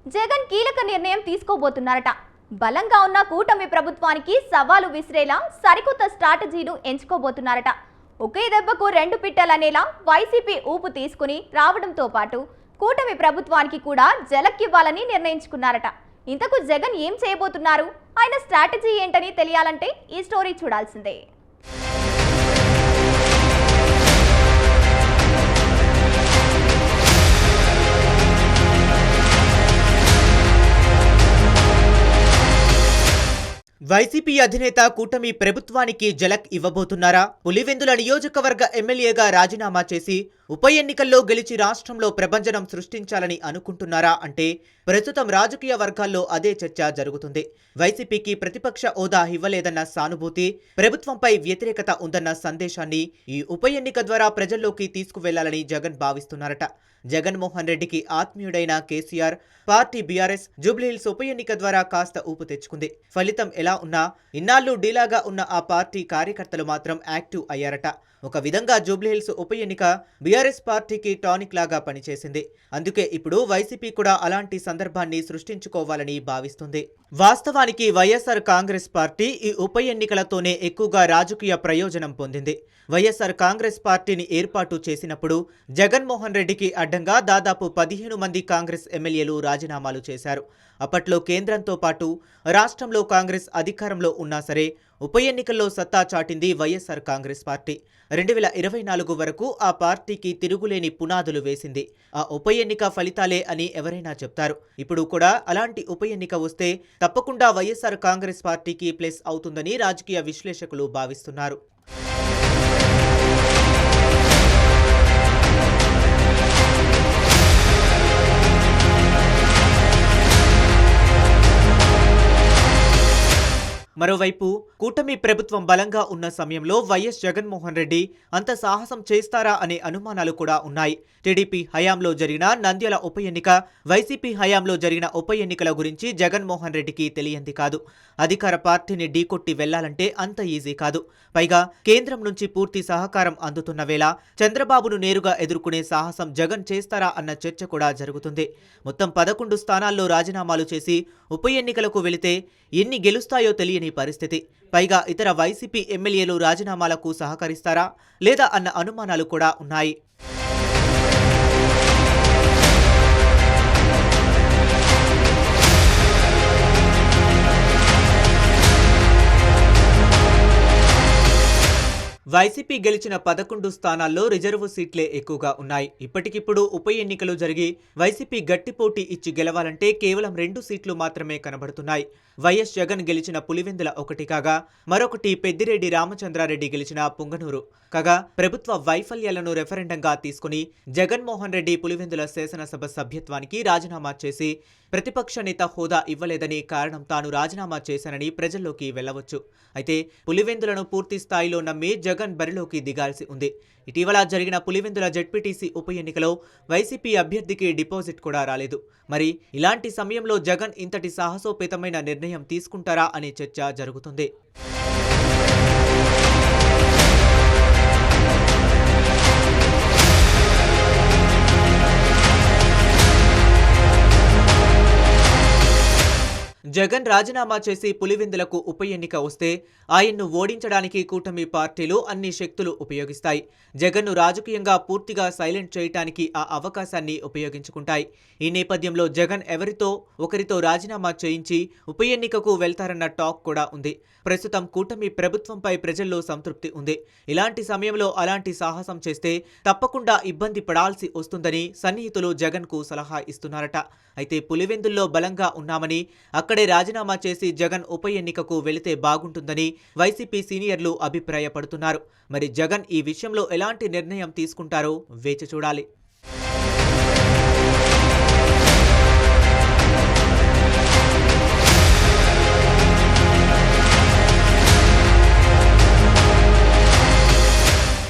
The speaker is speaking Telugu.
జగన్ కీలక నిర్ణయం తీసుకోబోతున్నారట. బలంగా ఉన్న కూటమి ప్రభుత్వానికి సవాలు విసిరేలా సరికొత్త స్ట్రాటజీను ఎంచుకోబోతున్నారట. ఒకే దెబ్బకు రెండు పిట్టలనేలా వైసీపీ ఊపు తీసుకుని రావడంతో పాటు కూటమి ప్రభుత్వానికి కూడా జలక్కివ్వాలని నిర్ణయించుకున్నారట. ఇంతకు జగన్ ఏం చేయబోతున్నారు, ఆయన స్ట్రాటజీ ఏంటని తెలియాలంటే ఈ స్టోరీ చూడాల్సిందే. వైసీపీ అధినేత కూటమి ప్రభుత్వానికి జలక్ ఇవ్వబోతున్నారా? పులివెందుల నియోజకవర్గ ఎమ్మెల్యేగా రాజీనామా చేసి ఉప ఎన్నికల్లో గెలిచి రాష్ట్రంలో ప్రభంజనం సృష్టించాలని అనుకుంటున్నారా అంటే ప్రస్తుతం రాజకీయ వర్గాల్లో అదే చర్చ జరుగుతుంది. వైసీపీకి ప్రతిపక్ష హోదా ఇవ్వలేదన్న సానుభూతి, ప్రభుత్వంపై వ్యతిరేకత ఉందన్న సందేశాన్ని ఈ ఉప ఎన్నిక ద్వారా ప్రజల్లోకి తీసుకువెళ్లాలని జగన్ భావిస్తున్నారట. జగన్మోహన్ రెడ్డికి ఆత్మీయుడైన కేసీఆర్ పార్టీ బీఆర్ఎస్ జూబ్లీహిల్స్ ఉప ఎన్నిక ద్వారా కాస్త ఊపు తెచ్చుకుంది. ఫలితం ఎలా ఉన్నా ఇన్నాళ్లు డీలాగా ఉన్న ఆ పార్టీ కార్యకర్తలు మాత్రం యాక్టివ్ అయ్యారట. ఒక విధంగా జూబ్లీహిల్స్ ఉప ఎన్నిక బీఆర్ఎస్ పార్టీకి టానిక్ లాగా పనిచేసింది. అందుకే ఇప్పుడు వైసీపీ కూడా అలాంటి సందర్భాన్ని సృష్టించుకోవాలని భావిస్తుంది. వాస్తవానికి వైఎస్ఆర్ కాంగ్రెస్ పార్టీ ఈ ఉప ఎన్నికలతోనే ఎక్కువగా రాజకీయ ప్రయోజనం పొందింది. వైఎస్ఆర్ కాంగ్రెస్ పార్టీని ఏర్పాటు చేసినప్పుడు జగన్మోహన్ రెడ్డికి అడ్డంగా దాదాపు 15 మంది కాంగ్రెస్ ఎమ్మెల్యేలు రాజీనామాలు చేశారు. అప్పట్లో కేంద్రంతో పాటు రాష్ట్రంలో కాంగ్రెస్ అధికారంలో ఉన్నా సరే ఉప ఎన్నికల్లో సత్తా చాటింది వైఎస్ఆర్ కాంగ్రెస్ పార్టీ. 2024 వరకు ఆ పార్టీకి తిరుగులేని పునాదులు వేసింది. ఆ ఉప ఎన్నిక ఫలితాలే అని ఎవరైనా చెప్తారు. ఇప్పుడు కూడా అలాంటి ఉప ఎన్నిక వస్తే తప్పకుండా వైఎస్ఆర్ కాంగ్రెస్ పార్టీకి ప్లస్ అవుతుందని రాజకీయ విశ్లేషకులు భావిస్తున్నారు. మరోవైపు కూటమి ప్రభుత్వం బలంగా ఉన్న సమయంలో వైఎస్ జగన్మోహన్ రెడ్డి అంత సాహసం చేస్తారా అనే అనుమానాలు కూడా ఉన్నాయి. టీడీపీ హయాంలో జరిగిన నంద్యాల ఉప ఎన్నిక, వైసీపీ హయాంలో జరిగిన ఉప ఎన్నికల గురించి జగన్మోహన్ రెడ్డికి తెలియంది కాదు. అధికార పార్టీని ఢీకొట్టి వెళ్లాలంటే అంత ఈజీ కాదు. పైగా కేంద్రం నుంచి పూర్తి సహకారం అందుతున్న వేళ చంద్రబాబును నేరుగా ఎదుర్కొనే సాహసం జగన్ చేస్తారా అన్న చర్చ కూడా జరుగుతుంది. మొత్తం 11 స్థానాల్లో రాజీనామాలు చేసి ఉప ఎన్నికలకు వెళితే ఎన్ని గెలుస్తాయో తెలియని పరిస్థితి. పైగా ఇతర వైసీపీ ఎమ్మెల్యేలు రాజీనామాలకు సహకరిస్తారా లేదా అన్న అనుమానాలు కూడా ఉన్నాయి. వైసీపీ గెలిచిన 11 స్థానాల్లో రిజర్వు సీట్లే ఎక్కువగా ఉన్నాయి. ఇప్పటికిప్పుడు ఉప ఎన్నికలు జరిగి వైసీపీ గట్టి పోటీ ఇచ్చి గెలవాలంటే కేవలం 2 సీట్లు మాత్రమే కనబడుతున్నాయి. వైఎస్ జగన్ గెలిచిన పులివెందుల ఒకటి కాగా, మరొకటి పెద్దిరెడ్డి రామచంద్రారెడ్డి గెలిచిన పుంగనూరు కాగా, ప్రభుత్వ వైఫల్యాలను రెఫరెండంగా తీసుకుని జగన్మోహన్ రెడ్డి పులివెందుల శాసనసభ సభ్యత్వానికి రాజీనామా చేసి ప్రతిపక్ష నేత హోదా ఇవ్వలేదని కారణం తాను రాజీనామా చేశానని ప్రజల్లోకి వెళ్లవచ్చు. అయితే పులివెందులను పూర్తి స్థాయిలో నమ్మి జగన్ బరిలోకి దిగాల్సి ఉంది. ఇటీవల జరిగిన పులివెందుల జెడ్పీటీసీ ఉప ఎన్నికలో వైసీపీ అభ్యర్థికి డిపాజిట్ కూడా రాలేదు. మరి ఇలాంటి సమయంలో జగన్ ఇంతటి సాహసోపేతమైన నిర్ణయం తీసుకుంటారా అనే చర్చ జరుగుతుంది. జగన్ రాజీనామా చేసి పులివెందులకు ఉప ఎన్నిక వస్తే ఆయన్ను ఓడించడానికి కూటమి పార్టీలు అన్ని శక్తులు ఉపయోగిస్తాయి. జగన్ను రాజకీయంగా పూర్తిగా సైలెంట్ చేయడానికి ఆ అవకాశాన్ని ఉపయోగించుకుంటాయి. ఈ నేపథ్యంలో జగన్ ఒకరితో రాజీనామా చేయించి ఉప ఎన్నికకు వెళ్తారన్న టాక్ కూడా ఉంది. ప్రస్తుతం కూటమి ప్రభుత్వంపై ప్రజల్లో సంతృప్తి ఉంది. ఇలాంటి సమయంలో అలాంటి సాహసం చేస్తే తప్పకుండా ఇబ్బంది పడాల్సి వస్తుందని సన్నిహితులు జగన్కు సలహా ఇస్తున్నారట. అయితే పులివెందుల్లో బలంగా ఉన్నామని అక్కడే రాజీనామా చేసి జగన్ ఉప ఎన్నికకు వెళితే బాగుంటుందని వైసీపీ సీనియర్లు అభిప్రాయపడుతున్నారు. మరి జగన్ ఈ విషయంలో ఎలాంటి నిర్ణయం తీసుకుంటారో వేచి చూడాలి.